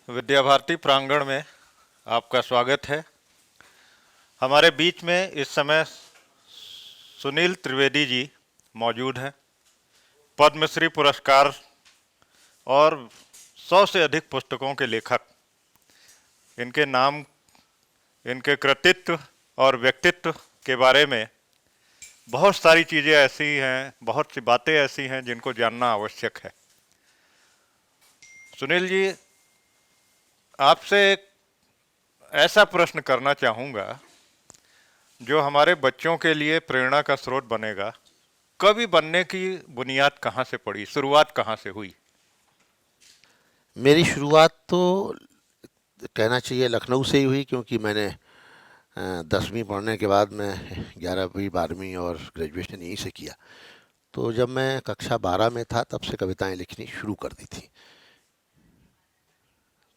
विद्या भारती प्रांगण में आपका स्वागत है। हमारे बीच में इस समय सुनील त्रिवेदी जी मौजूद हैं। पद्मश्री पुरस्कार और 100 से अधिक पुस्तकों के लेखक। इनके नाम, इनके कृतित्व और व्यक्तित्व के बारे में बहुत सारी चीज़ें ऐसी हैं, बहुत सी बातें ऐसी हैं जिनको जानना आवश्यक है। सुनील जी, आपसे एक ऐसा प्रश्न करना चाहूँगा जो हमारे बच्चों के लिए प्रेरणा का स्रोत बनेगा। कवि बनने की बुनियाद कहाँ से पड़ी, शुरुआत कहाँ से हुई? मेरी शुरुआत तो कहना चाहिए लखनऊ से ही हुई, क्योंकि मैंने 10वीं पढ़ने के बाद मैं 11वीं 12वीं और ग्रेजुएशन यहीं से किया। तो जब मैं कक्षा 12 में था तब से कविताएं लिखनी शुरू कर दी थी।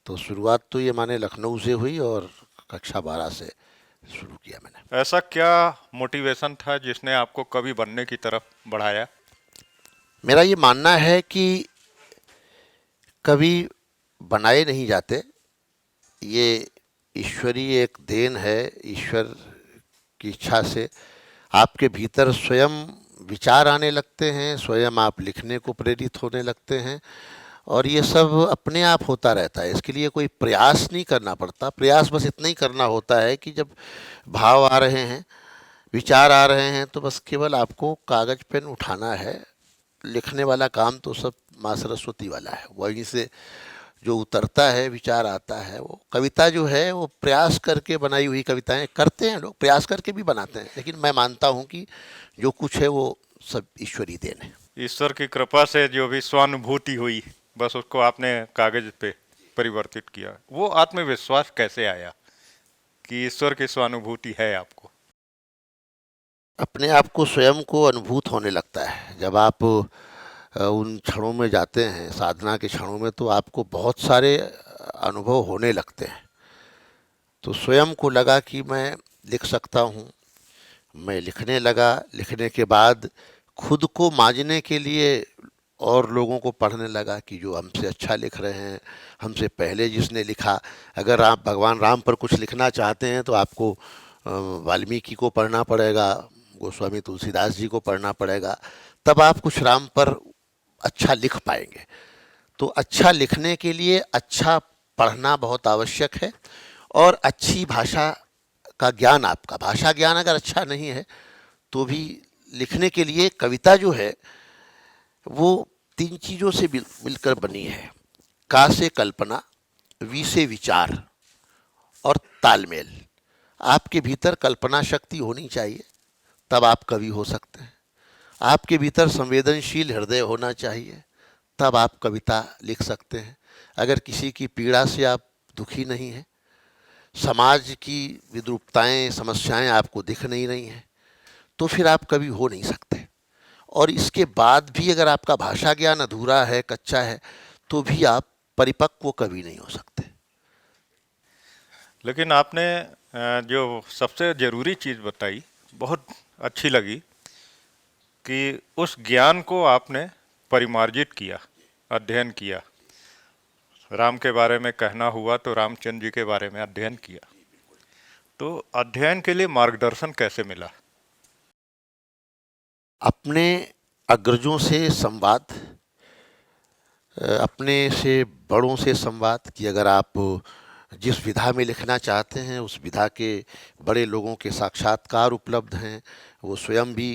तो शुरुआत तो ये माने लखनऊ से हुई और कक्षा 12 से शुरू किया मैंने। ऐसा क्या मोटिवेशन था जिसने आपको कवि बनने की तरफ बढ़ाया? मेरा ये मानना है कि कवि बनाए नहीं जाते, ये ईश्वरीय एक देन है। ईश्वर की इच्छा से आपके भीतर स्वयं विचार आने लगते हैं, स्वयं आप लिखने को प्रेरित होने लगते हैं, और ये सब अपने आप होता रहता है। इसके लिए कोई प्रयास नहीं करना पड़ता। प्रयास बस इतना ही करना होता है कि जब भाव आ रहे हैं, विचार आ रहे हैं, तो बस केवल आपको कागज पेन उठाना है। लिखने वाला काम तो सब माँ सरस्वती वाला है। वहीं से जो उतरता है, विचार आता है। वो कविता जो है वो प्रयास करके बनाई हुई कविताएं करते हैं लोग, प्रयास करके भी बनाते हैं, लेकिन मैं मानता हूँ कि जो कुछ है वो सब ईश्वरी देन है। ईश्वर की कृपा से जो भी स्वानुभूति हुई, बस उसको आपने कागज पे परिवर्तित किया। वो आत्मविश्वास कैसे आया कि ईश्वर की स्वानुभूति है आपको? अपने आप को स्वयं को अनुभूत होने लगता है जब आप उन क्षणों में जाते हैं, साधना के क्षणों में, तो आपको बहुत सारे अनुभव होने लगते हैं। तो स्वयं को लगा कि मैं लिख सकता हूँ। मैं लिखने लगा। लिखने के बाद खुद को मांझने के लिए और लोगों को पढ़ने लगा कि जो हमसे अच्छा लिख रहे हैं, हमसे पहले जिसने लिखा। अगर आप भगवान राम पर कुछ लिखना चाहते हैं तो आपको वाल्मीकि को पढ़ना पड़ेगा, गोस्वामी तुलसीदास जी को पढ़ना पड़ेगा, तब आप कुछ राम पर अच्छा लिख पाएंगे। तो अच्छा लिखने के लिए अच्छा पढ़ना बहुत आवश्यक है, और अच्छी भाषा का ज्ञान, आपका भाषा ज्ञान अगर अच्छा नहीं है तो भी लिखने के लिए कविता जो है वो 3 चीज़ों से मिलकर बनी है। का से कल्पना, वी से विचार, और तालमेल। आपके भीतर कल्पना शक्ति होनी चाहिए, तब आप कवि हो सकते हैं। आपके भीतर संवेदनशील हृदय होना चाहिए, तब आप कविता लिख सकते हैं। अगर किसी की पीड़ा से आप दुखी नहीं हैं, समाज की विद्रूपताएं, समस्याएं आपको दिख नहीं रही हैं, तो फिर आप कवि हो नहीं सकते। और इसके बाद भी अगर आपका भाषा ज्ञान अधूरा है, कच्चा है, तो भी आप परिपक्व कवि नहीं हो सकते। लेकिन आपने जो सबसे जरूरी चीज़ बताई, बहुत अच्छी लगी कि उस ज्ञान को आपने परिमार्जित किया, अध्ययन किया। राम के बारे में कहना हुआ तो रामचंद्र जी के बारे में अध्ययन किया। तो अध्ययन के लिए मार्गदर्शन कैसे मिला? अपने अग्रजों से संवाद, अपने से बड़ों से संवाद, कि अगर आप जिस विधा में लिखना चाहते हैं उस विधा के बड़े लोगों के साक्षात्कार उपलब्ध हैं, वो स्वयं भी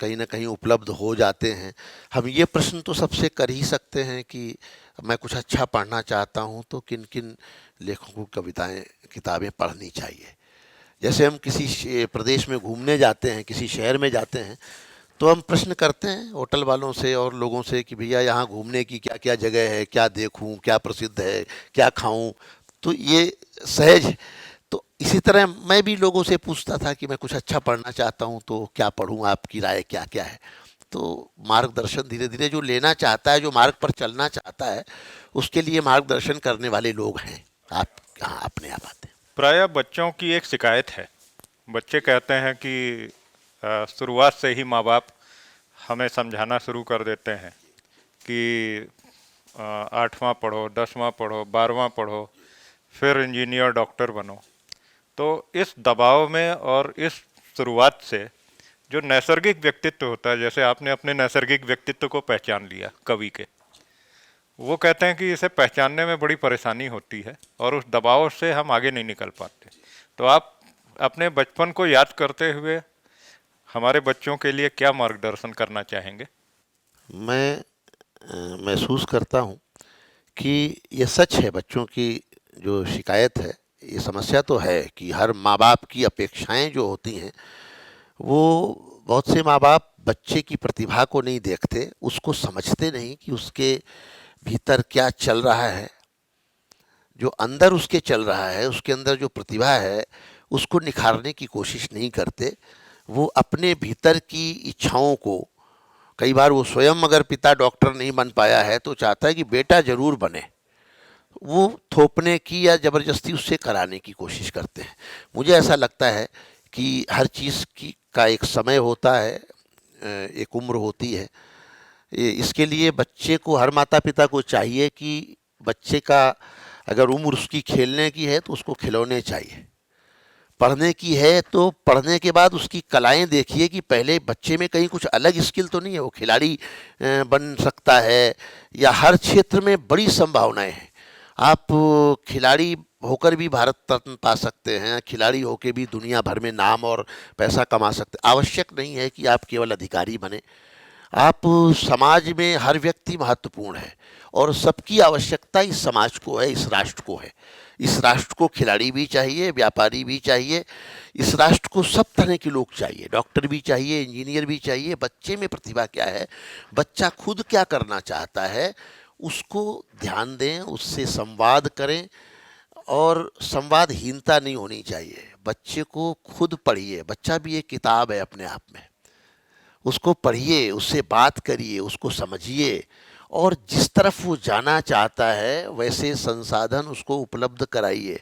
कहीं ना कहीं उपलब्ध हो जाते हैं। हम ये प्रश्न तो सबसे कर ही सकते हैं कि मैं कुछ अच्छा पढ़ना चाहता हूँ तो किन किन लेखकों की कविताएं, किताबें पढ़नी चाहिए। जैसे हम किसी प्रदेश में घूमने जाते हैं, किसी शहर में जाते हैं, तो हम प्रश्न करते हैं होटल वालों से और लोगों से कि भैया यहाँ घूमने की क्या क्या जगह है, क्या देखूँ, क्या प्रसिद्ध है, क्या खाऊँ। तो ये सहज है। तो इसी तरह मैं भी लोगों से पूछता था कि मैं कुछ अच्छा पढ़ना चाहता हूँ तो क्या पढ़ूँ, आपकी राय क्या क्या है। तो मार्गदर्शन धीरे धीरे जो लेना चाहता है, जो मार्ग पर चलना चाहता है, उसके लिए मार्गदर्शन करने वाले लोग हैं। आप हाँ, अपने आप आते हैं। प्रायः बच्चों की एक शिकायत है। बच्चे कहते हैं कि शुरुआत से ही माँ बाप हमें समझाना शुरू कर देते हैं कि 8वां पढ़ो, 10वां पढ़ो, 12वां पढ़ो, फिर इंजीनियर डॉक्टर बनो। तो इस दबाव में और इस शुरुआत से जो नैसर्गिक व्यक्तित्व होता है, जैसे आपने अपने नैसर्गिक व्यक्तित्व को पहचान लिया कवि के, वो कहते हैं कि इसे पहचानने में बड़ी परेशानी होती है और उस दबाव से हम आगे नहीं निकल पाते। तो आप अपने बचपन को याद करते हुए हमारे बच्चों के लिए क्या मार्गदर्शन करना चाहेंगे? मैं महसूस करता हूँ कि ये सच है, बच्चों की जो शिकायत है, ये समस्या तो है कि हर माँ बाप की अपेक्षाएं जो होती हैं, वो बहुत से माँ बाप बच्चे की प्रतिभा को नहीं देखते, उसको समझते नहीं कि उसके भीतर क्या चल रहा है, जो अंदर उसके चल रहा है, उसके अंदर जो प्रतिभा है, उसको निखारने की कोशिश नहीं करते। वो अपने भीतर की इच्छाओं को, कई बार वो स्वयं अगर पिता डॉक्टर नहीं बन पाया है तो चाहता है कि बेटा जरूर बने, वो थोपने की या ज़बरदस्ती उससे कराने की कोशिश करते हैं। मुझे ऐसा लगता है कि हर चीज़ की का एक समय होता है, एक उम्र होती है। इसके लिए बच्चे को, हर माता पिता को चाहिए कि बच्चे का अगर उम्र उसकी खेलने की है तो उसको खिलौने चाहिए, पढ़ने की है तो पढ़ने के बाद उसकी कलाएं देखिए कि पहले बच्चे में कहीं कुछ अलग स्किल तो नहीं है, वो खिलाड़ी बन सकता है, या हर क्षेत्र में बड़ी संभावनाएं हैं। आप खिलाड़ी होकर भी भारत रत्न पा सकते हैं, खिलाड़ी होकर भी दुनिया भर में नाम और पैसा कमा सकते हैं। आवश्यक नहीं है कि आप केवल अधिकारी बने, आप समाज में हर व्यक्ति महत्वपूर्ण है और सबकी आवश्यकता इस समाज को है, इस राष्ट्र को है। इस राष्ट्र को खिलाड़ी भी चाहिए, व्यापारी भी चाहिए, इस राष्ट्र को सब तरह के लोग चाहिए, डॉक्टर भी चाहिए, इंजीनियर भी चाहिए। बच्चे में प्रतिभा क्या है, बच्चा खुद क्या करना चाहता है, उसको ध्यान दें, उससे संवाद करें, और संवादहीनता नहीं होनी चाहिए। बच्चे को खुद पढ़िए, बच्चा भी एक किताब है अपने आप में, उसको पढ़िए, उससे बात करिए, उसको समझिए, और जिस तरफ वो जाना चाहता है वैसे संसाधन उसको उपलब्ध कराइए,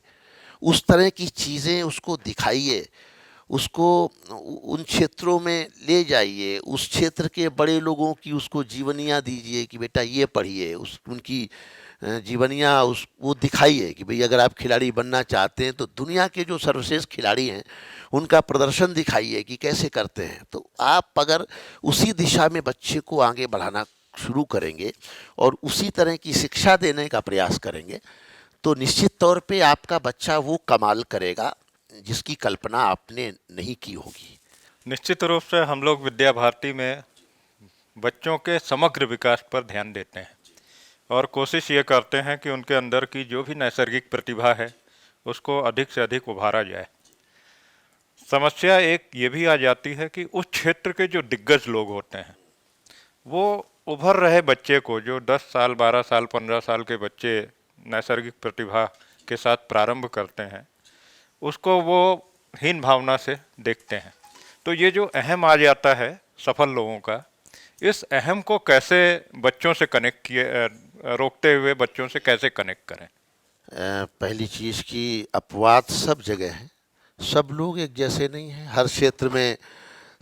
उस तरह की चीज़ें उसको दिखाइए, उसको उन क्षेत्रों में ले जाइए, उस क्षेत्र के बड़े लोगों की उसको जीवनियाँ दीजिए कि बेटा ये पढ़िए, उस उनकी जीवनियाँ उस वो दिखाइए कि भाई अगर आप खिलाड़ी बनना चाहते हैं तो दुनिया के जो सर्वश्रेष्ठ खिलाड़ी हैं उनका प्रदर्शन दिखाइए कि कैसे करते हैं। तो आप अगर उसी दिशा में बच्चे को आगे बढ़ाना शुरू करेंगे और उसी तरह की शिक्षा देने का प्रयास करेंगे तो निश्चित तौर पे आपका बच्चा वो कमाल करेगा जिसकी कल्पना आपने नहीं की होगी। निश्चित रूप से हम लोग विद्या भारती में बच्चों के समग्र विकास पर ध्यान देते हैं और कोशिश ये करते हैं कि उनके अंदर की जो भी नैसर्गिक प्रतिभा है उसको अधिक से अधिक उभारा जाए। समस्या एक ये भी आ जाती है कि उस क्षेत्र के जो दिग्गज लोग होते हैं वो उभर रहे बच्चे को, जो 10 साल, 12 साल, 15 साल के बच्चे नैसर्गिक प्रतिभा के साथ प्रारंभ करते हैं, उसको वो हीन भावना से देखते हैं। तो ये जो अहम आ जाता है सफल लोगों का, इस अहम को कैसे बच्चों से कनेक्ट किए, रोकते हुए बच्चों से कैसे कनेक्ट करें? पहली चीज़ की अपवाद सब जगह है, सब लोग एक जैसे नहीं हैं। हर क्षेत्र में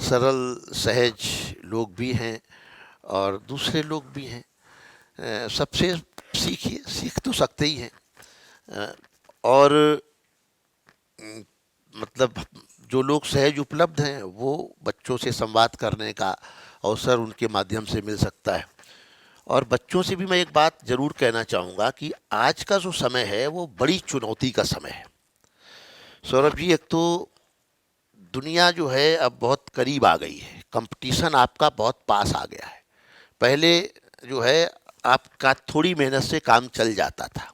सरल सहज लोग भी हैं और दूसरे लोग भी हैं। सबसे सीखिए, सीख तो सकते ही हैं। अ, और मतलब जो लोग सहज उपलब्ध हैं वो बच्चों से संवाद करने का अवसर उनके माध्यम से मिल सकता है। और बच्चों से भी मैं एक बात ज़रूर कहना चाहूँगा कि आज का जो समय है वो बड़ी चुनौती का समय है। सौरभ जी, एक तो दुनिया जो है अब बहुत करीब आ गई है, कंपटीशन आपका बहुत पास आ गया है। पहले जो है आपका थोड़ी मेहनत से काम चल जाता था,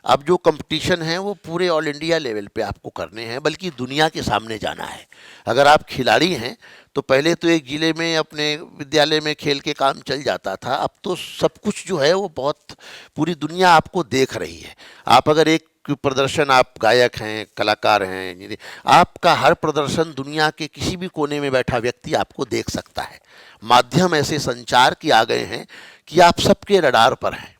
अब जो कंपटीशन है वो पूरे ऑल इंडिया लेवल पे आपको करने हैं, बल्कि दुनिया के सामने जाना है। अगर आप खिलाड़ी हैं तो पहले तो एक ज़िले में अपने विद्यालय में खेल के काम चल जाता था, अब तो सब कुछ जो है वो बहुत, पूरी दुनिया आपको देख रही है। आप अगर एक प्रदर्शन, आप गायक हैं, कलाकार हैं, आपका हर प्रदर्शन दुनिया के किसी भी कोने में बैठा व्यक्ति आपको देख सकता है। माध्यम ऐसे संचार के आ गए हैं कि आप सबके रडार पर हैं।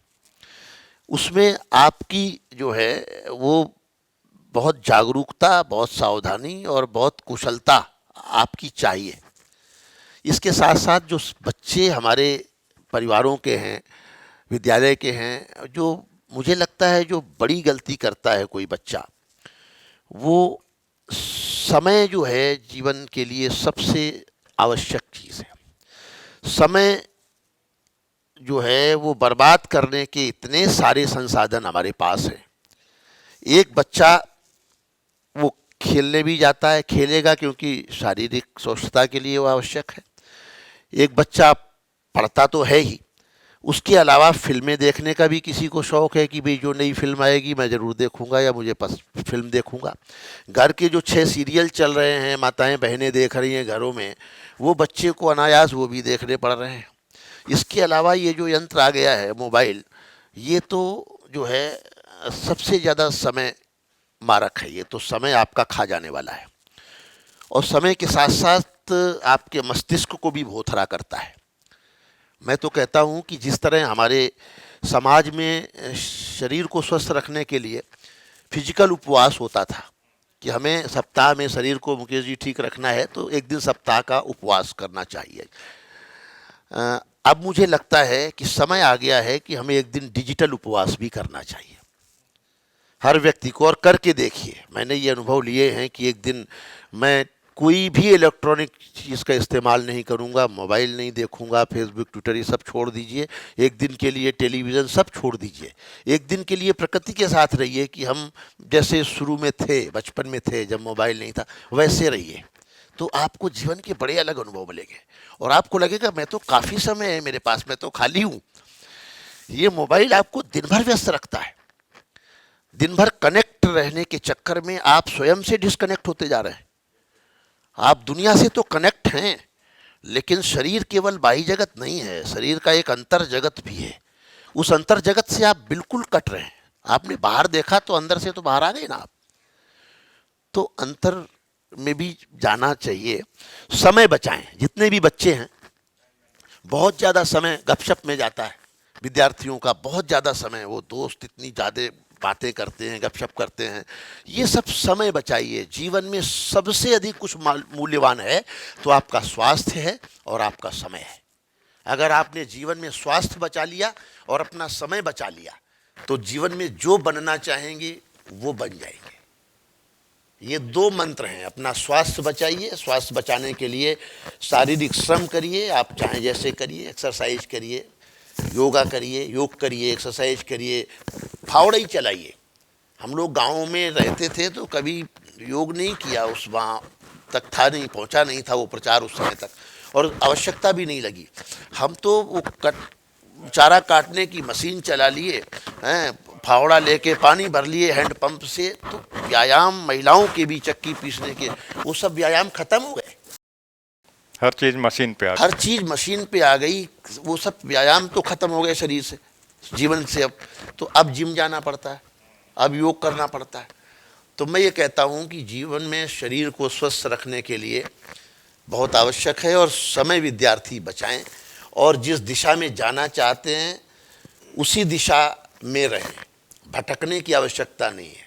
उसमें आपकी जो है वो बहुत जागरूकता, बहुत सावधानी और बहुत कुशलता आपकी चाहिए। इसके साथ साथ जो बच्चे हमारे परिवारों के हैं, विद्यालय के हैं। जो मुझे लगता है जो बड़ी गलती करता है कोई बच्चा, वो समय जो है जीवन के लिए सबसे आवश्यक चीज़ है। समय जो है वो बर्बाद करने के इतने सारे संसाधन हमारे पास हैं। एक बच्चा वो खेलने भी जाता है, खेलेगा क्योंकि शारीरिक स्वस्थता के लिए वो आवश्यक है। एक बच्चा पढ़ता तो है ही, उसके अलावा फिल्में देखने का भी किसी को शौक़ है कि भाई जो नई फिल्म आएगी मैं ज़रूर देखूंगा या मुझे फिल्म देखूंगा। घर के जो 6 सीरियल चल रहे हैं, माताएं बहनें देख रही हैं घरों में, वो बच्चे को अनायास वो भी देखने पड़ रहे हैं। इसके अलावा ये जो यंत्र आ गया है मोबाइल, ये तो जो है सबसे ज़्यादा समय मारक है। ये तो समय आपका खा जाने वाला है और समय के साथ साथ आपके मस्तिष्क को भी भोथरा करता है। मैं तो कहता हूँ कि जिस तरह हमारे समाज में शरीर को स्वस्थ रखने के लिए फिजिकल उपवास होता था कि हमें सप्ताह में शरीर को, मुकेश जी, ठीक रखना है तो एक दिन सप्ताह का उपवास करना चाहिए। अब मुझे लगता है कि समय आ गया है कि हमें एक दिन डिजिटल उपवास भी करना चाहिए हर व्यक्ति को। और करके देखिए, मैंने ये अनुभव लिए हैं कि एक दिन मैं कोई भी इलेक्ट्रॉनिक चीज़ का इस्तेमाल नहीं करूँगा, मोबाइल नहीं देखूँगा, फेसबुक ट्विटर ये सब छोड़ दीजिए। एक दिन के लिए टेलीविज़न सब छोड़ दीजिए। एक दिन के लिए प्रकृति के साथ रहिए कि हम जैसे शुरू में थे, बचपन में थे जब मोबाइल नहीं था, वैसे रहिए। तो आपको जीवन के बड़े अलग अनुभव मिलेंगे और आपको लगेगा मैं तो काफ़ी समय है मेरे पास, मैं तो खाली हूँ। ये मोबाइल आपको दिन भर व्यस्त रखता है। दिन भर कनेक्ट रहने के चक्कर में आप स्वयं से डिस्कनेक्ट होते जा रहे हैं। आप दुनिया से तो कनेक्ट हैं, लेकिन शरीर केवल बाह्य जगत नहीं है, शरीर का एक अंतर जगत भी है। उस अंतर जगत से आप बिल्कुल कट रहे हैं। आपने बाहर देखा तो अंदर से तो बाहर आ गए ना आप। तो अंतर में भी जाना चाहिए। समय बचाएं। जितने भी बच्चे हैं, बहुत ज़्यादा समय गपशप में जाता है विद्यार्थियों का, बहुत ज़्यादा समय, वो दोस्त इतनी ज़्यादा बातें करते हैं, गपशप करते हैं। ये सब समय बचाइए। जीवन में सबसे अधिक कुछ मूल्यवान है तो आपका स्वास्थ्य है और आपका समय है। अगर आपने जीवन में स्वास्थ्य बचा लिया और अपना समय बचा लिया तो जीवन में जो बनना चाहेंगे वो बन जाएंगे। ये 2 मंत्र हैं। अपना स्वास्थ्य बचाइए, स्वास्थ्य बचाने के लिए शारीरिक श्रम करिए, आप चाहे जैसे करिए, एक्सरसाइज करिए, योगा करिए, योग करिए, एक्सरसाइज करिए, फावड़ा ही चलाइए। हम लोग गाँव में रहते थे तो कभी योग नहीं किया, उस वहाँ तक था नहीं, पहुँचा नहीं था वो प्रचार उस समय तक, और आवश्यकता भी नहीं लगी। हम तो वो चारा काटने की मशीन चला लिए हैं, फावड़ा लेके पानी भर लिए हैंड पंप से। तो व्यायाम, महिलाओं के भी चक्की पीसने के, वो सब व्यायाम खत्म हो गए। हर चीज़ मशीन पे आ गई। हर चीज़ मशीन पे आ गई। वो सब व्यायाम तो खत्म हो गए शरीर से, जीवन से। अब जिम जाना पड़ता है, अब योग करना पड़ता है। तो मैं ये कहता हूँ कि जीवन में शरीर को स्वस्थ रखने के लिए बहुत आवश्यक है और समय विद्यार्थी बचाएं और जिस दिशा में जाना चाहते हैं उसी दिशा में रहें। भटकने की आवश्यकता नहीं है।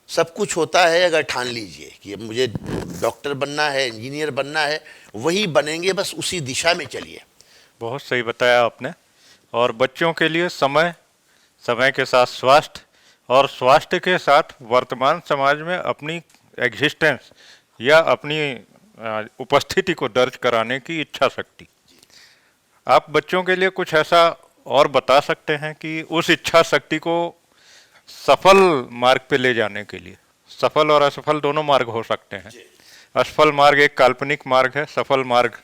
सब कुछ होता है अगर ठान लीजिए कि मुझे डॉक्टर बनना है, इंजीनियर बनना है, वही बनेंगे, बस उसी दिशा में चलिए। बहुत सही बताया आपने। और बच्चों के लिए समय, समय के साथ स्वास्थ्य और स्वास्थ्य के साथ वर्तमान समाज में अपनी एग्जिस्टेंस या अपनी उपस्थिति को दर्ज कराने की इच्छा शक्ति। आप बच्चों के लिए कुछ ऐसा और बता सकते हैं कि उस इच्छा शक्ति को सफल मार्ग पे ले जाने के लिए, सफल और असफल दोनों मार्ग हो सकते हैं। असफल मार्ग एक काल्पनिक मार्ग है, सफल मार्ग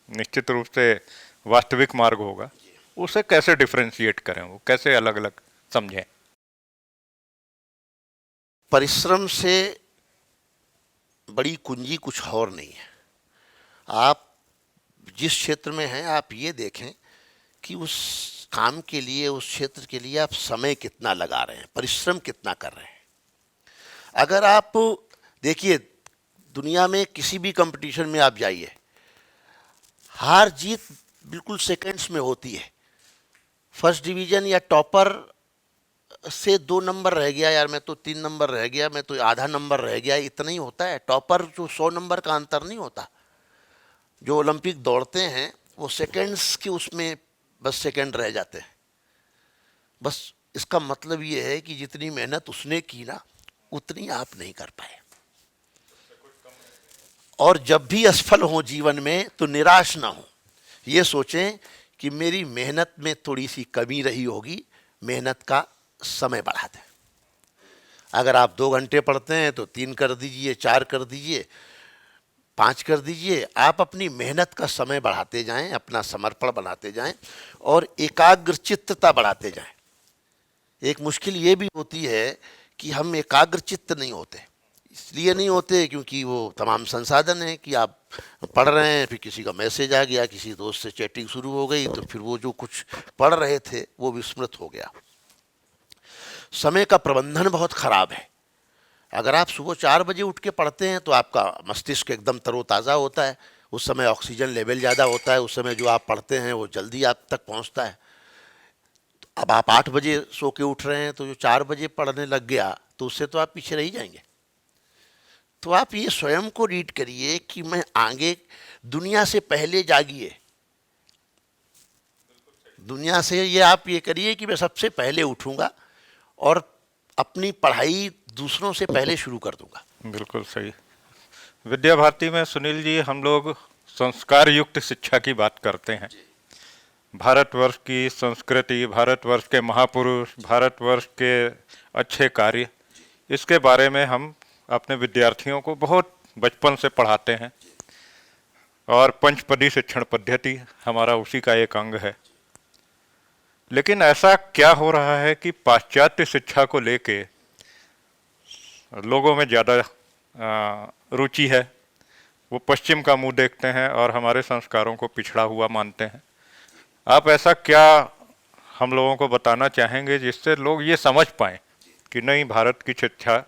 निश्चित रूप से वास्तविक मार्ग होगा। उसे कैसे डिफरेंशिएट करें, वो कैसे अलग अलग समझें? परिश्रम से बड़ी कुंजी कुछ और नहीं है। आप जिस क्षेत्र में हैं, आप ये देखें कि उस काम के लिए, उस क्षेत्र के लिए आप समय कितना लगा रहे हैं, परिश्रम कितना कर रहे हैं। अगर आप देखिए, दुनिया में किसी भी कंपटीशन में आप जाइए, हार जीत बिल्कुल सेकंड्स में होती है। फर्स्ट डिवीजन या टॉपर से 2 नंबर रह गया, यार मैं तो 3 नंबर रह गया, मैं तो आधा नंबर रह गया, इतना ही होता है। टॉपर जो 100 नंबर का अंतर नहीं होता। जो ओलंपिक दौड़ते हैं वो सेकंड्स के उसमें बस सेकंड रह जाते हैं। बस इसका मतलब ये है कि जितनी मेहनत उसने की ना, उतनी आप नहीं कर पाए। और जब भी असफल हो जीवन में तो निराश ना हो, ये सोचें कि मेरी मेहनत में थोड़ी सी कमी रही होगी, मेहनत का समय बढ़ा दें। अगर आप 2 घंटे पढ़ते हैं तो 3 कर दीजिए, 4 कर दीजिए, 5 कर दीजिए। आप अपनी मेहनत का समय बढ़ाते जाएं, अपना समर्पण बनाते जाएं और एकाग्र चित्तता बढ़ाते जाएं। एक मुश्किल ये भी होती है कि हम एकाग्र चित्त नहीं होते। इसलिए नहीं होते क्योंकि वो तमाम संसाधन हैं कि आप पढ़ रहे हैं, फिर किसी का मैसेज आ गया, किसी दोस्त से चैटिंग शुरू हो गई, तो फिर वो जो कुछ पढ़ रहे थे वो विस्मृत हो गया। समय का प्रबंधन बहुत खराब है। अगर आप सुबह 4 बजे उठ के पढ़ते हैं तो आपका मस्तिष्क एकदम तरोताज़ा होता है, उस समय ऑक्सीजन लेवल ज़्यादा होता है, उस समय जो आप पढ़ते हैं वो जल्दी आप तक पहुंचता है। तो अब आप 8 बजे सो के उठ रहे हैं तो जो 4 बजे पढ़ने लग गया तो उससे तो आप पीछे रह ही जाएंगे। तो आप ये स्वयं को रीड करिए कि मैं आगे, दुनिया से पहले जागिए। दुनिया से ये आप ये करिए कि मैं सबसे पहले उठूंगा और अपनी पढ़ाई दूसरों से पहले शुरू कर दूंगा। बिल्कुल सही। विद्या भारती में सुनील जी हम लोग संस्कार युक्त शिक्षा की बात करते हैं। भारतवर्ष की संस्कृति, भारतवर्ष के महापुरुष, भारतवर्ष के अच्छे कार्य, इसके बारे में हम अपने विद्यार्थियों को बहुत बचपन से पढ़ाते हैं और पंचपदी शिक्षण पद्धति हमारा उसी का एक अंग है। लेकिन ऐसा क्या हो रहा है कि पाश्चात्य शिक्षा को लेके लोगों में ज़्यादा रुचि है, वो पश्चिम का मुंह देखते हैं और हमारे संस्कारों को पिछड़ा हुआ मानते हैं। आप ऐसा क्या हम लोगों को बताना चाहेंगे जिससे लोग ये समझ पाएं कि नहीं, भारत की शिक्षा,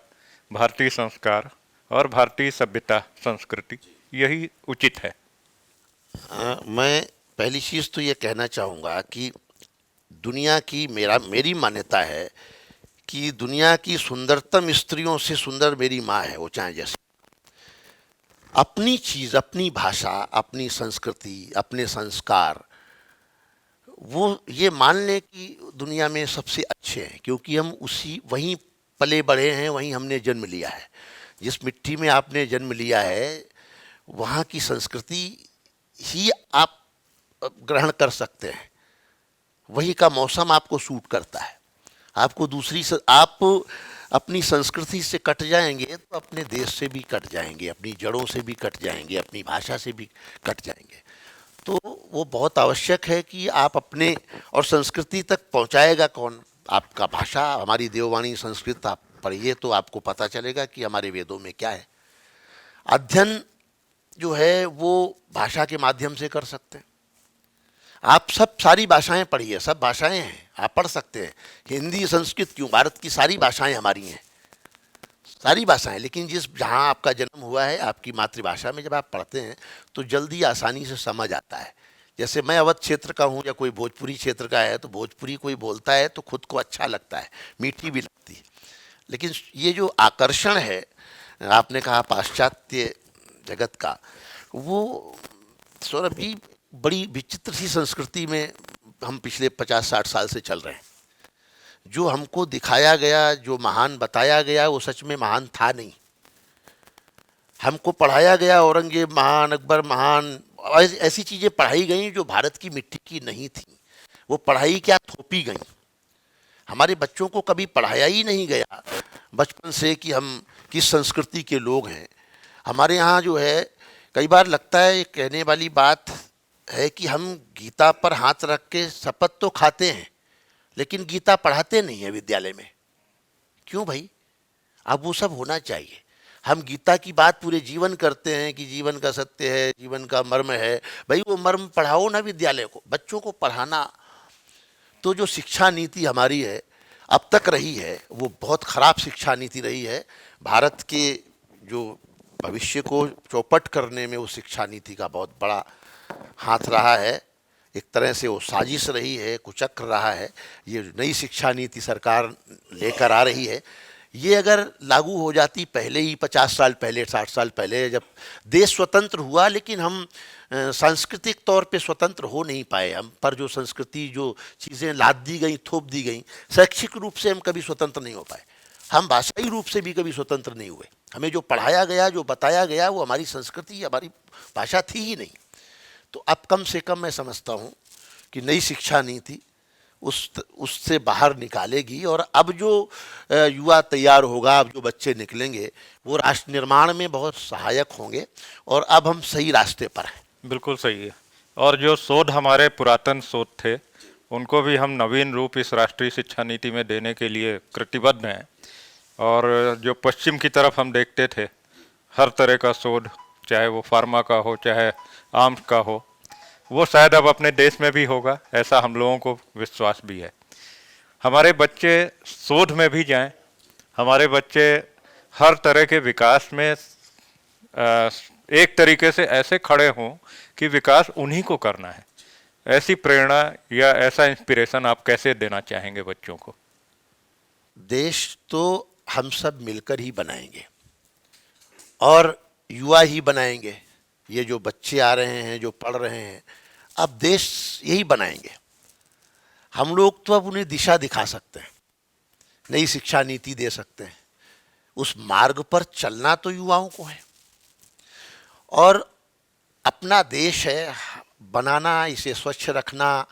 भारतीय संस्कार और भारतीय सभ्यता संस्कृति यही उचित है? मैं पहली चीज़ तो ये कहना चाहूँगा कि दुनिया की मेरी मान्यता है कि दुनिया की सुंदरतम स्त्रियों से सुंदर मेरी माँ है, वो चाहे जैसे। अपनी चीज़, अपनी भाषा, अपनी संस्कृति, अपने संस्कार, वो ये मान लें कि दुनिया में सबसे अच्छे हैं क्योंकि हम वहीं पले बड़े हैं, वहीं हमने जन्म लिया है। जिस मिट्टी में आपने जन्म लिया है वहाँ की संस्कृति ही आप ग्रहण कर सकते हैं, वही का मौसम आपको सूट करता है। आपको आप अपनी संस्कृति से कट जाएंगे तो अपने देश से भी कट जाएंगे, अपनी जड़ों से भी कट जाएंगे, अपनी भाषा से भी कट जाएंगे। तो वो बहुत आवश्यक है कि आप अपने, और संस्कृति तक पहुंचाएगा कौन? आपका भाषा। हमारी देववाणी संस्कृत आप पढ़िए तो आपको पता चलेगा कि हमारे वेदों में क्या है। अध्ययन जो है वो भाषा के माध्यम से कर सकते हैं। आप सारी भाषाएं पढ़िए, सब भाषाएं हैं, आप पढ़ सकते हैं। हिंदी संस्कृत क्यों, भारत की सारी भाषाएं हमारी हैं, सारी भाषाएं। लेकिन जहाँ आपका जन्म हुआ है, आपकी मातृभाषा में जब आप पढ़ते हैं तो जल्दी आसानी से समझ आता है। जैसे मैं अवध क्षेत्र का हूँ या कोई भोजपुरी क्षेत्र का है तो भोजपुरी कोई बोलता है तो खुद को अच्छा लगता है, मीठी भी लगती है। लेकिन ये जो आकर्षण है, आपने कहा पाश्चात्य जगत का, वो सौरभ जी बड़ी विचित्र सी संस्कृति में हम पिछले 50-60 साल से चल रहे हैं। जो हमको दिखाया गया, जो महान बताया गया, वो सच में महान था नहीं। हमको पढ़ाया गया औरंगजेब महान, अकबर महान, ऐसी चीज़ें पढ़ाई गई जो भारत की मिट्टी की नहीं थी। वो पढ़ाई क्या थोपी गई। हमारे बच्चों को कभी पढ़ाया ही नहीं गया बचपन से कि हम किस संस्कृति के लोग हैं। हमारे यहाँ जो है, कई बार लगता है, ये कहने वाली बात है कि हम गीता पर हाथ रख के शपथ तो खाते हैं लेकिन गीता पढ़ाते नहीं है विद्यालय में। क्यों भाई? अब वो सब होना चाहिए। हम गीता की बात पूरे जीवन करते हैं कि जीवन का सत्य है, जीवन का मर्म है। भाई वो मर्म पढ़ाओ ना विद्यालय को, बच्चों को पढ़ाना। तो जो शिक्षा नीति हमारी है, अब तक रही है, वो बहुत खराब शिक्षा नीति रही है। भारत के जो भविष्य को चौपट करने में वो शिक्षा नीति का बहुत बड़ा हाथ रहा है। एक तरह से वो साजिश रही है, कुचक्र रहा है। ये नई शिक्षा नीति सरकार लेकर आ रही है, ये अगर लागू हो जाती पहले ही, 50 साल पहले, 60 साल पहले, जब देश स्वतंत्र हुआ, लेकिन हम सांस्कृतिक तौर पे स्वतंत्र हो नहीं पाए। हम पर जो संस्कृति, जो चीज़ें लाद दी गई, थोप दी गई, शैक्षिक रूप से हम कभी स्वतंत्र नहीं हो पाए। हम भाषाई रूप से भी कभी स्वतंत्र नहीं हुए। हमें जो पढ़ाया गया, जो बताया गया, वो हमारी संस्कृति, हमारी भाषा थी ही नहीं। तो अब कम से कम मैं समझता हूँ कि नई शिक्षा नीति उससे बाहर निकालेगी, और अब जो युवा तैयार होगा, अब जो बच्चे निकलेंगे, वो राष्ट्र निर्माण में बहुत सहायक होंगे, और अब हम सही रास्ते पर हैं। बिल्कुल सही है। और जो शोध हमारे पुरातन शोध थे, उनको भी हम नवीन रूप इस राष्ट्रीय शिक्षा नीति में देने के लिए कृतिबद्ध हैं। और जो पश्चिम की तरफ हम देखते थे, हर तरह का शोध, चाहे वो फार्मा का हो, चाहे आर्म्स का हो, वो शायद अब अपने देश में भी होगा, ऐसा हम लोगों को विश्वास भी है। हमारे बच्चे शोध में भी जाएं, हमारे बच्चे हर तरह के विकास में एक तरीके से ऐसे खड़े हों कि विकास उन्हीं को करना है। ऐसी प्रेरणा या ऐसा इंस्पिरेशन आप कैसे देना चाहेंगे बच्चों को? देश तो हम सब मिलकर ही बनाएंगे, और युवा ही बनाएंगे। ये जो बच्चे आ रहे हैं, जो पढ़ रहे हैं, अब देश यही बनाएंगे। हम लोग तो अब उन्हें दिशा दिखा सकते हैं, नई शिक्षा नीति दे सकते हैं। उस मार्ग पर चलना तो युवाओं को है, और अपना देश है बनाना, इसे स्वच्छ रखना,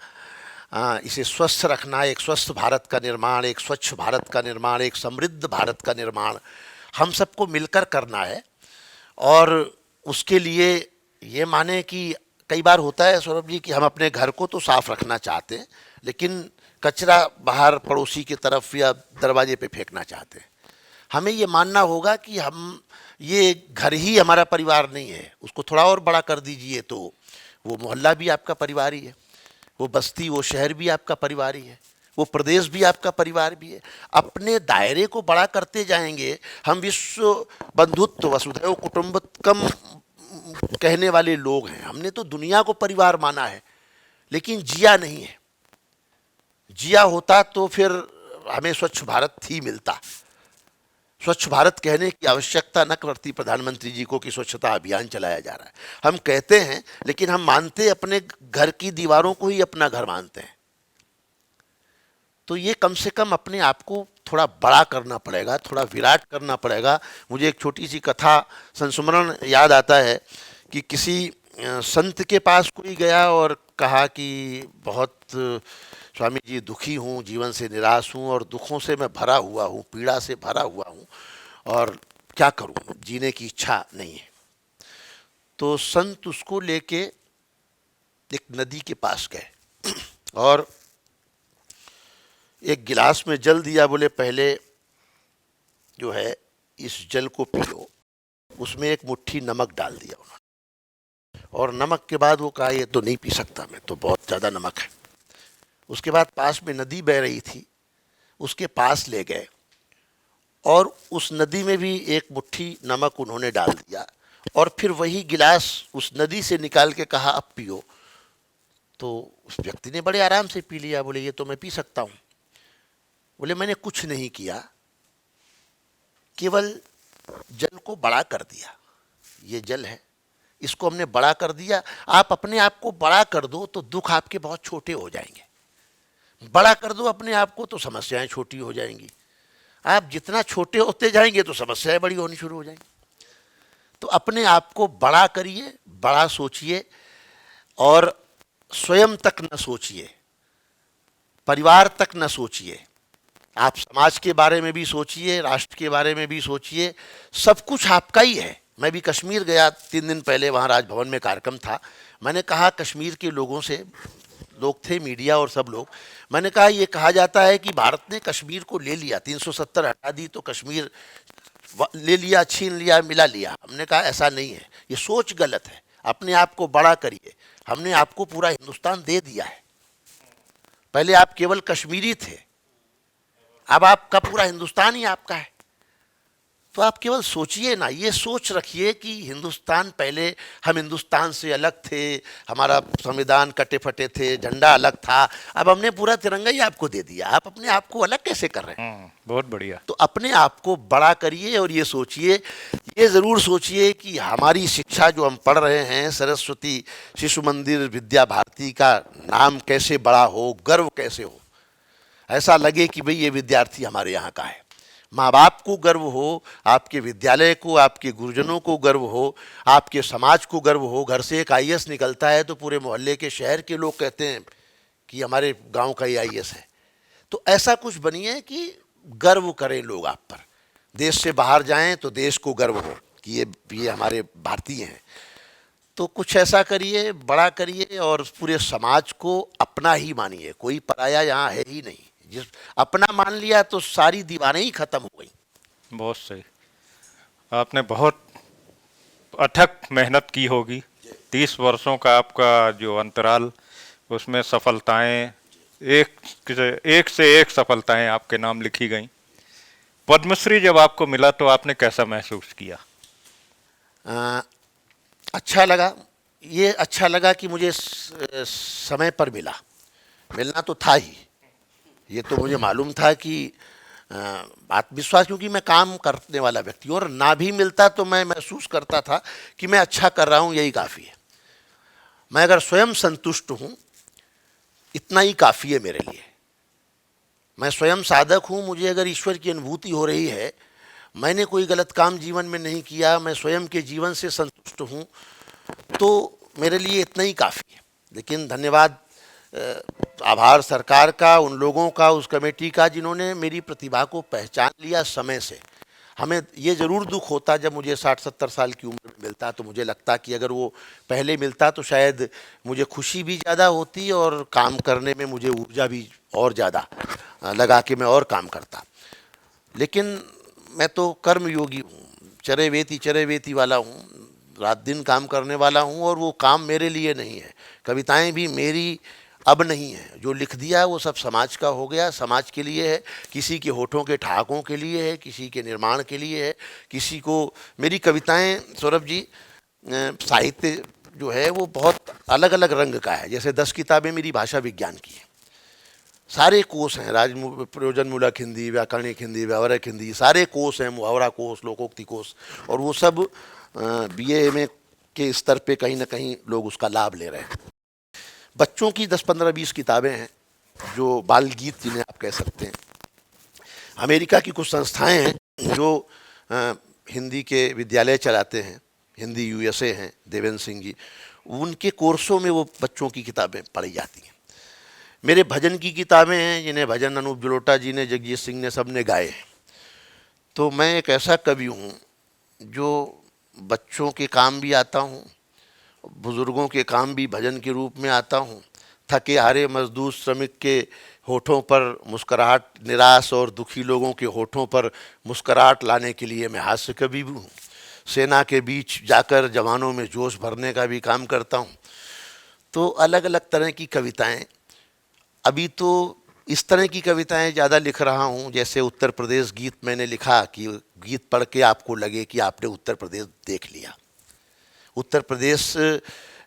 इसे स्वस्थ रखना, एक स्वस्थ भारत का निर्माण, एक स्वच्छ भारत का निर्माण, एक समृद्ध भारत का निर्माण हम सबको मिलकर करना है। और उसके लिए ये माने कि कई बार होता है सौरभ जी कि हम अपने घर को तो साफ रखना चाहते हैं, लेकिन कचरा बाहर पड़ोसी की तरफ या दरवाजे पे फेंकना चाहते हैं। हमें ये मानना होगा कि हम, ये घर ही हमारा परिवार नहीं है, उसको थोड़ा और बड़ा कर दीजिए तो वो मोहल्ला भी आपका परिवार ही है, वो बस्ती, वो शहर भी आपका परिवार ही है, वो प्रदेश भी आपका परिवार भी है। अपने दायरे को बड़ा करते जाएंगे। हम विश्व बंधुत्व, वसुधैव कुटुंबकम कहने वाले लोग हैं। हमने तो दुनिया को परिवार माना है, लेकिन जिया नहीं है। जिया होता तो फिर हमें स्वच्छ भारत ही मिलता। स्वच्छ भारत कहने की आवश्यकता न करती प्रधानमंत्री जी को कि स्वच्छता अभियान चलाया जा रहा है। हम कहते हैं, लेकिन हम मानते अपने घर की दीवारों को ही अपना घर मानते हैं। तो ये कम से कम अपने आप को थोड़ा बड़ा करना पड़ेगा, थोड़ा विराट करना पड़ेगा। मुझे एक छोटी सी कथा, संस्मरण याद आता है कि किसी संत के पास कोई गया और कहा कि बहुत स्वामी जी दुखी हूँ, जीवन से निराश हूँ, और दुखों से मैं भरा हुआ हूँ, पीड़ा से भरा हुआ हूँ, और क्या करूँ, जीने की इच्छा नहीं है। तो संत उसको लेके एक नदी के पास गए और एक गिलास में जल दिया। बोले पहले जो है इस जल को पी लो। उसमें एक मुट्ठी नमक डाल दिया उन्होंने, और नमक के बाद वो कहा ये तो नहीं पी सकता मैं, तो बहुत ज़्यादा नमक है। उसके बाद पास में नदी बह रही थी, उसके पास ले गए और उस नदी में भी एक मुट्ठी नमक उन्होंने डाल दिया, और फिर वही गिलास उस नदी से निकाल के कहा अब पियो। तो उस व्यक्ति ने बड़े आराम से पी लिया। बोले ये तो मैं पी सकता हूँ। बोले मैंने कुछ नहीं किया, केवल जल को बड़ा कर दिया। ये जल है, इसको हमने बड़ा कर दिया। आप अपने आप को बड़ा कर दो तो दुख आपके बहुत छोटे हो जाएंगे। बड़ा कर दो अपने आप को तो समस्याएं छोटी हो जाएंगी। आप जितना छोटे होते जाएंगे तो समस्याएं बड़ी होनी शुरू हो जाएंगी। तो अपने आप को बड़ा करिए, बड़ा सोचिए, और स्वयं तक न सोचिए, परिवार तक न सोचिए। आप समाज के बारे में भी सोचिए, राष्ट्र के बारे में भी सोचिए। सब कुछ आपका ही है। मैं भी कश्मीर गया 3 दिन पहले, वहाँ राजभवन में कार्यक्रम था। मैंने कहा कश्मीर के लोगों से, लोग थे मीडिया और सब लोग, मैंने कहा ये कहा जाता है कि भारत ने कश्मीर को ले लिया, 370 हटा दी तो कश्मीर ले लिया, छीन लिया, मिला लिया। हमने कहा ऐसा नहीं है, ये सोच गलत है। अपने आप को बड़ा करिए। हमने आपको पूरा हिंदुस्तान दे दिया है। पहले आप केवल कश्मीरी थे, अब आपका पूरा हिंदुस्तान ही आपका है। तो आप केवल सोचिए ना, ये सोच रखिए कि हिंदुस्तान पहले, हम हिंदुस्तान से अलग थे, हमारा संविधान कटे फटे थे, झंडा अलग था, अब हमने पूरा तिरंगा ही आपको दे दिया, आप अपने आप को अलग कैसे कर रहे हैं? बहुत बढ़िया। तो अपने आप को बड़ा करिए और ये सोचिए, ये ज़रूर सोचिए कि हमारी शिक्षा जो हम पढ़ रहे हैं, सरस्वती शिशु मंदिर विद्या भारती का नाम कैसे बड़ा हो, गर्व कैसे हो, ऐसा लगे कि भाई ये विद्यार्थी हमारे यहाँ का है। माँ बाप को गर्व हो, आपके विद्यालय को, आपके गुरुजनों को गर्व हो, आपके समाज को गर्व हो। घर से एक आईएएस निकलता है तो पूरे मोहल्ले के, शहर के लोग कहते हैं कि हमारे गांव का ये आईएएस है। तो ऐसा कुछ बनिए कि गर्व करें लोग आप पर। देश से बाहर जाएं तो देश को गर्व हो कि ये हमारे भारतीय हैं। तो कुछ ऐसा करिए, बड़ा करिए और पूरे समाज को अपना ही मानिए, कोई पराया यहाँ है ही नहीं। जिस अपना मान लिया तो सारी दीवारें ही खत्म हो गई। बहुत सही। आपने बहुत अथक मेहनत की होगी, 30 वर्षों का आपका जो अंतराल, उसमें सफलताएं, एक से एक सफलताएं आपके नाम लिखी गई। पद्मश्री जब आपको मिला तो आपने कैसा महसूस किया? अच्छा लगा। ये अच्छा लगा कि मुझे समय पर मिला। मिलना तो था ही, ये तो मुझे मालूम था कि आत्मविश्वास, क्योंकि मैं काम करने वाला व्यक्ति हूँ, और ना भी मिलता तो मैं महसूस करता था कि मैं अच्छा कर रहा हूँ, यही काफ़ी है। मैं अगर स्वयं संतुष्ट हूँ, इतना ही काफ़ी है मेरे लिए। मैं स्वयं साधक हूँ, मुझे अगर ईश्वर की अनुभूति हो रही है, मैंने कोई गलत काम जीवन में नहीं किया, मैं स्वयं के जीवन से संतुष्ट हूँ, तो मेरे लिए इतना ही काफ़ी है। लेकिन धन्यवाद, आभार सरकार का, उन लोगों का, उस कमेटी का जिन्होंने मेरी प्रतिभा को पहचान लिया समय से। हमें ये ज़रूर दुख होता जब मुझे 60-70 साल की उम्र में मिलता, तो मुझे लगता कि अगर वो पहले मिलता तो शायद मुझे खुशी भी ज़्यादा होती और काम करने में मुझे ऊर्जा भी और ज़्यादा लगा कि मैं और काम करता। लेकिन मैं तो कर्मयोगी हूँ, चरे वेती वाला हूँ, रात दिन काम करने वाला हूँ, और वो काम मेरे लिए नहीं है। कविताएं भी मेरी अब नहीं है, जो लिख दिया वो सब समाज का हो गया, समाज के लिए है, किसी के होठों के ठहाकों के लिए है, किसी के निर्माण के लिए है, किसी को। मेरी कविताएं सौरभ जी, साहित्य जो है वो बहुत अलग अलग रंग का है। जैसे 10 किताबें मेरी भाषा विज्ञान की हैं, सारे कोष हैं, प्रयोजनमूलक हिंदी, व्याकरणिक हिंदी, व्यावहारिक हिंदी, सारे कोष हैं, मुहावरा कोष, लोकोक्ति कोष, और वो सब बीए एमए के स्तर पे कहीं ना कहीं लोग उसका लाभ ले रहे हैं। बच्चों की 10-15-20 किताबें हैं, जो बाल गीत जिन्हें आप कह सकते हैं। अमेरिका की कुछ संस्थाएं हैं जो हिंदी के विद्यालय चलाते हैं, हिंदी यूएसए हैं, देवेंद्र सिंह जी, उनके कोर्सों में वो बच्चों की किताबें पढ़ी जाती हैं। मेरे भजन की किताबें हैं, जिन्हें भजन अनूप जलोटा जी ने, जगजीत सिंह ने, सब ने गाए हैं। तो मैं एक ऐसा कवि हूँ जो बच्चों के काम भी आता हूँ, बुज़ुर्गों के काम भी भजन के रूप में आता हूँ। थके हारे मजदूर श्रमिक के होठों पर मुस्कुराहट, निराश और दुखी लोगों के होठों पर मुस्कुराहट लाने के लिए मैं हास्य कवि भी हूँ। सेना के बीच जाकर जवानों में जोश भरने का भी काम करता हूँ। तो अलग अलग तरह की कविताएं। अभी तो इस तरह की कविताएं ज़्यादा लिख रहा हूँ, जैसे उत्तर प्रदेश गीत मैंने लिखा कि गीत पढ़ के आपको लगे कि आपने उत्तर प्रदेश देख लिया। उत्तर प्रदेश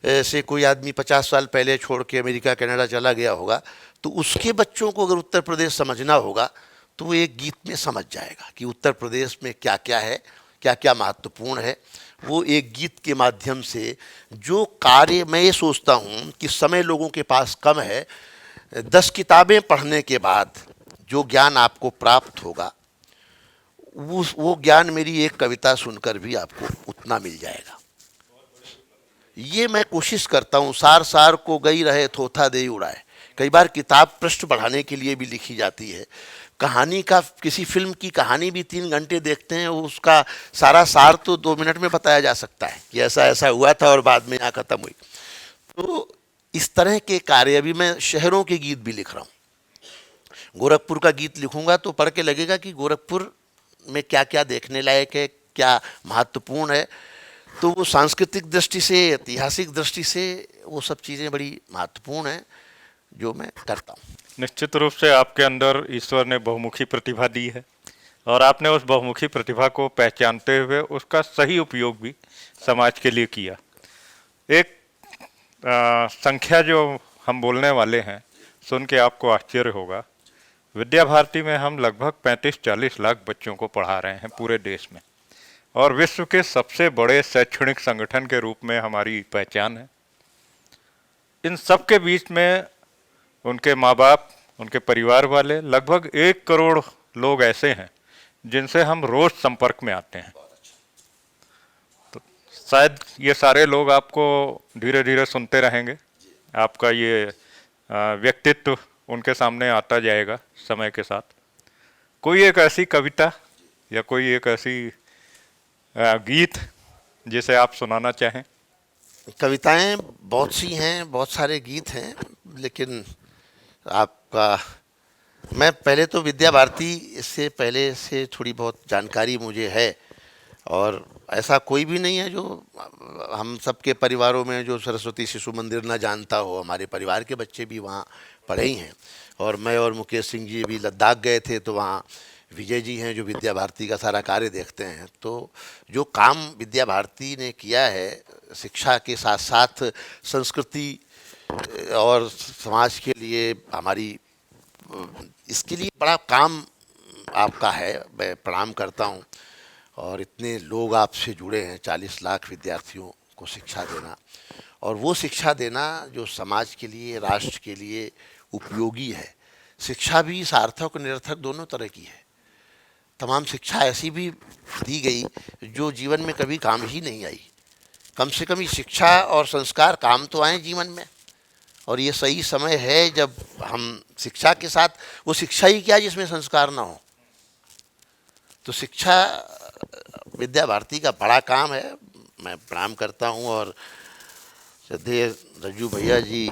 से कोई आदमी 50 साल पहले छोड़ के अमेरिका कनाडा चला गया होगा, तो उसके बच्चों को अगर उत्तर प्रदेश समझना होगा तो वो एक गीत में समझ जाएगा कि उत्तर प्रदेश में क्या क्या है, क्या क्या महत्वपूर्ण है। वो एक गीत के माध्यम से जो कार्य, मैं ये सोचता हूँ कि समय लोगों के पास कम है, 10 किताबें पढ़ने के बाद जो ज्ञान आपको प्राप्त होगा, वो ज्ञान मेरी एक कविता सुनकर भी आपको उतना मिल जाएगा। ये मैं कोशिश करता हूँ। सार सार को गई रहे थोथा दे उड़ाए। कई बार किताब पृष्ठ बढ़ाने के लिए भी लिखी जाती है। कहानी का, किसी फिल्म की कहानी भी 3 घंटे देखते हैं, उसका सारा सार तो 2 मिनट में बताया जा सकता है कि ऐसा ऐसा हुआ था और बाद में यहाँ खत्म हुई। तो इस तरह के कार्य, अभी मैं शहरों के गीत भी लिख रहा हूँ। गोरखपुर का गीत लिखूंगा तो पढ़ के लगेगा कि गोरखपुर में क्या क्या देखने लायक है, क्या महत्वपूर्ण है। तो वो सांस्कृतिक दृष्टि से, ऐतिहासिक दृष्टि से वो सब चीज़ें बड़ी महत्वपूर्ण हैं जो मैं करता हूँ। निश्चित रूप से आपके अंदर ईश्वर ने बहुमुखी प्रतिभा दी है। और आपने उस बहुमुखी प्रतिभा को पहचानते हुए उसका सही उपयोग भी समाज के लिए किया। एक संख्या जो हम बोलने वाले हैं, सुन के आपको आश्चर्य होगा। विद्या भारती में हम लगभग 35-40 लाख बच्चों को पढ़ा रहे हैं पूरे देश में, और विश्व के सबसे बड़े शैक्षणिक संगठन के रूप में हमारी पहचान है। इन सब के बीच में उनके माँ बाप, उनके परिवार वाले, लगभग 1 करोड़ लोग ऐसे हैं जिनसे हम रोज संपर्क में आते हैं। तो शायद ये सारे लोग आपको धीरे धीरे सुनते रहेंगे, आपका ये व्यक्तित्व उनके सामने आता जाएगा समय के साथ। कोई एक ऐसी कविता या कोई एक ऐसी गीत जिसे आप सुनाना चाहें? कविताएं बहुत सी हैं, बहुत सारे गीत हैं, लेकिन आपका मैं पहले तो विद्या भारती इससे पहले से थोड़ी बहुत जानकारी मुझे है, और ऐसा कोई भी नहीं है जो हम सबके परिवारों में जो सरस्वती शिशु मंदिर ना जानता हो। हमारे परिवार के बच्चे भी वहाँ पढ़े ही हैं, और मैं और मुकेश सिंह जी भी लद्दाख गए थे, तो वहाँ विजय जी हैं जो विद्या भारती का सारा कार्य देखते हैं। तो जो काम विद्या भारती ने किया है शिक्षा के साथ साथ संस्कृति और समाज के लिए, हमारी इसके लिए बड़ा काम आपका है। मैं प्रणाम करता हूँ। और इतने लोग आपसे जुड़े हैं, 40 लाख विद्यार्थियों को शिक्षा देना, और वो शिक्षा देना जो समाज के लिए, राष्ट्र के लिए उपयोगी है। शिक्षा भी सार्थक और निरर्थक दोनों तरह की है। तमाम शिक्षा ऐसी भी दी गई जो जीवन में कभी काम ही नहीं आई। कम से कम ये शिक्षा और संस्कार काम तो आए जीवन में, और ये सही समय है जब हम शिक्षा के साथ, वो शिक्षा ही क्या जिसमें संस्कार ना हो। तो शिक्षा विद्या भारती का बड़ा काम है। मैं प्रणाम करता हूँ। और श्रद्धेय रज्जू भैया जी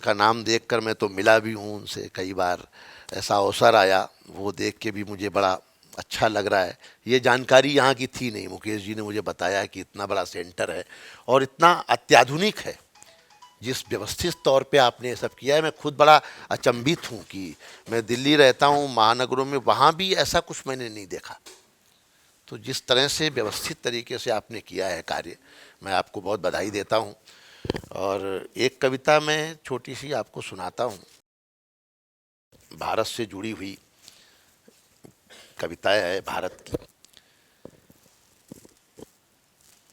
का नाम देखकर मैं तो मिला भी हूँ उनसे कई बार, ऐसा अवसर आया, वो देख के भी मुझे बड़ा अच्छा लग रहा है। ये जानकारी यहाँ की थी नहीं, मुकेश जी ने मुझे बताया कि इतना बड़ा सेंटर है और इतना अत्याधुनिक है। जिस व्यवस्थित तौर पे आपने ये सब किया है, मैं खुद बड़ा अचंभित हूँ कि मैं दिल्ली रहता हूँ, महानगरों में, वहाँ भी ऐसा कुछ मैंने नहीं देखा। तो जिस तरह से व्यवस्थित तरीके से आपने किया है कार्य, मैं आपको बहुत बधाई देता हूँ। और एक कविता मैं छोटी सी आपको सुनाता हूँ, भारत से जुड़ी हुई कविता है भारत की।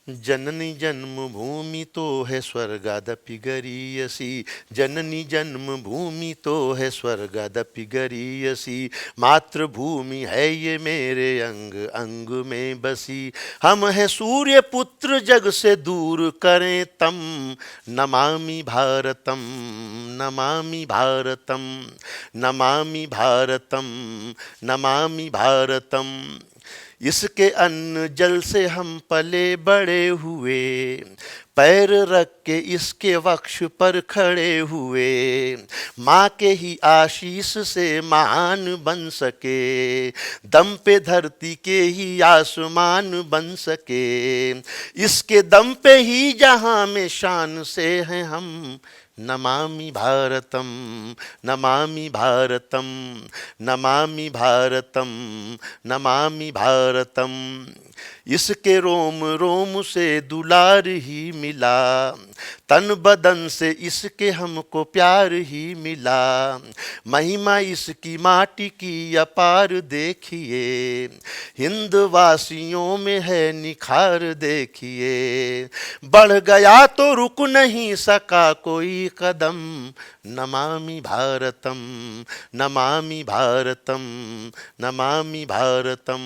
जननी जन्मभूमि तो है स्वर्गादपि गरीयसी, जननी जन्मभूमि तो है स्वर्गादपि गरीयसी, मातृभूमि है ये मेरे अंग अंग में बसी, हम है सूर्य पुत्र जग से दूर करें तम, नमामि भारतम नमामि भारतम नमामि भारतम नमामि भारतम। इसके अन्न जल से हम पले बड़े हुए, पैर रख के इसके वक्ष पर खड़े हुए, माँ के ही आशीष से महान बन सके, दम पे धरती के ही आसमान बन सके, इसके दम पे ही जहाँ में शान से हैं हम, नमामि भारतम नमामि भारतम नमामि भारतम नमामि भारतम। इसके रोम रोम से दुलार ही मिला, तन बदन से इसके हमको प्यार ही मिला, महिमा इसकी माटी की अपार देखिए, हिंद वासियों में है निखार देखिए, बढ़ गया तो रुक नहीं सका कोई कदम, नमामि भारतम नमामि भारतम नमामि भारतम।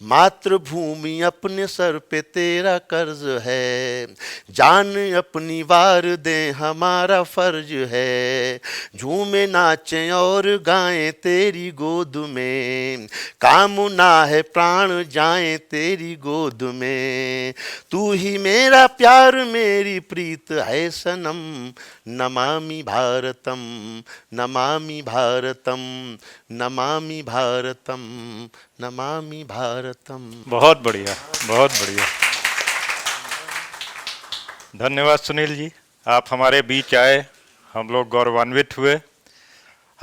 मातृभूमि अपने सर पे तेरा कर्ज है, जान अपनी वार दे हमारा फर्ज है, झूमे नाचें और गाएं तेरी गोद में, कामना है प्राण जाएं तेरी गोद में, तू ही मेरा प्यार मेरी प्रीत है सनम, नमामि भारतम नमामि भारतम नमामि भारतम नमामि भारतम। बहुत बढ़िया, बहुत बढ़िया। धन्यवाद सुनील जी, आप हमारे बीच आए, हम लोग गौरवान्वित हुए।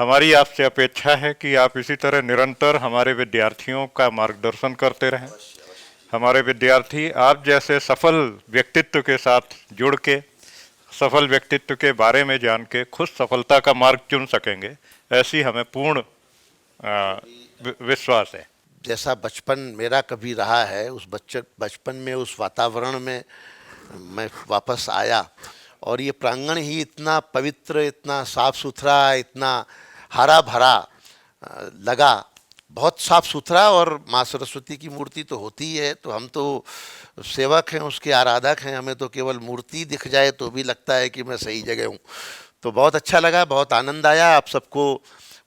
हमारी आपसे अपेक्षा है कि आप इसी तरह निरंतर हमारे विद्यार्थियों का मार्गदर्शन करते रहें। हमारे विद्यार्थी आप जैसे सफल व्यक्तित्व के साथ जुड़ के सफल व्यक्तित्व के बारे में जान के खुद सफलता का मार्ग चुन सकेंगे, ऐसी हमें पूर्ण विश्वास है। जैसा बचपन मेरा कभी रहा है, उस बचपन में उस वातावरण में मैं वापस आया और ये प्रांगण ही इतना पवित्र, इतना साफ सुथरा, इतना हरा भरा लगा, बहुत साफ सुथरा। और माँ सरस्वती की मूर्ति तो होती ही है, तो हम तो सेवक हैं, उसके आराधक हैं, हमें तो केवल मूर्ति दिख जाए तो भी लगता है कि मैं सही जगह हूँ। तो बहुत अच्छा लगा, बहुत आनंद आया। आप सबको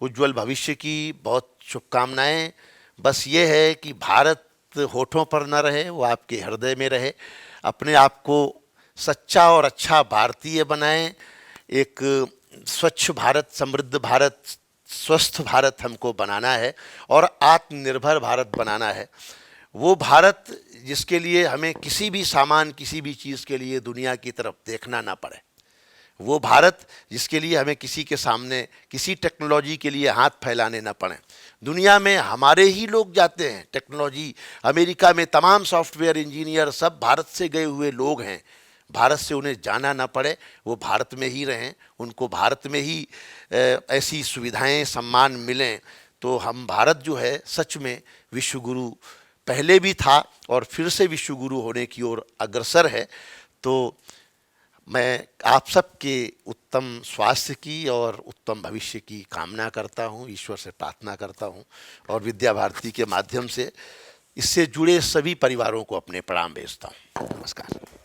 उज्जवल भविष्य की बहुत शुभकामनाएं। बस ये है कि भारत होठों पर न रहे, वो आपके हृदय में रहे। अपने आप को सच्चा और अच्छा भारतीय बनाएं। एक स्वच्छ भारत, समृद्ध भारत, स्वस्थ भारत हमको बनाना है और आत्मनिर्भर भारत बनाना है। वो भारत जिसके लिए हमें किसी भी सामान, किसी भी चीज़ के लिए दुनिया की तरफ देखना ना पड़े। वो भारत जिसके लिए हमें किसी के सामने किसी टेक्नोलॉजी के लिए हाथ फैलाने ना पड़े। दुनिया में हमारे ही लोग जाते हैं टेक्नोलॉजी, अमेरिका में तमाम सॉफ्टवेयर इंजीनियर सब भारत से गए हुए लोग हैं। भारत से उन्हें जाना ना पड़े, वो भारत में ही रहें, उनको भारत में ही ऐसी सुविधाएं, सम्मान मिलें। तो हम भारत जो है सच में विश्वगुरु पहले भी था और फिर से विश्वगुरु होने की ओर अग्रसर है। तो मैं आप सबके उत्तम स्वास्थ्य की और उत्तम भविष्य की कामना करता हूँ, ईश्वर से प्रार्थना करता हूँ और विद्या भारती के माध्यम से इससे जुड़े सभी परिवारों को अपने प्रणाम भेजता हूँ। नमस्कार।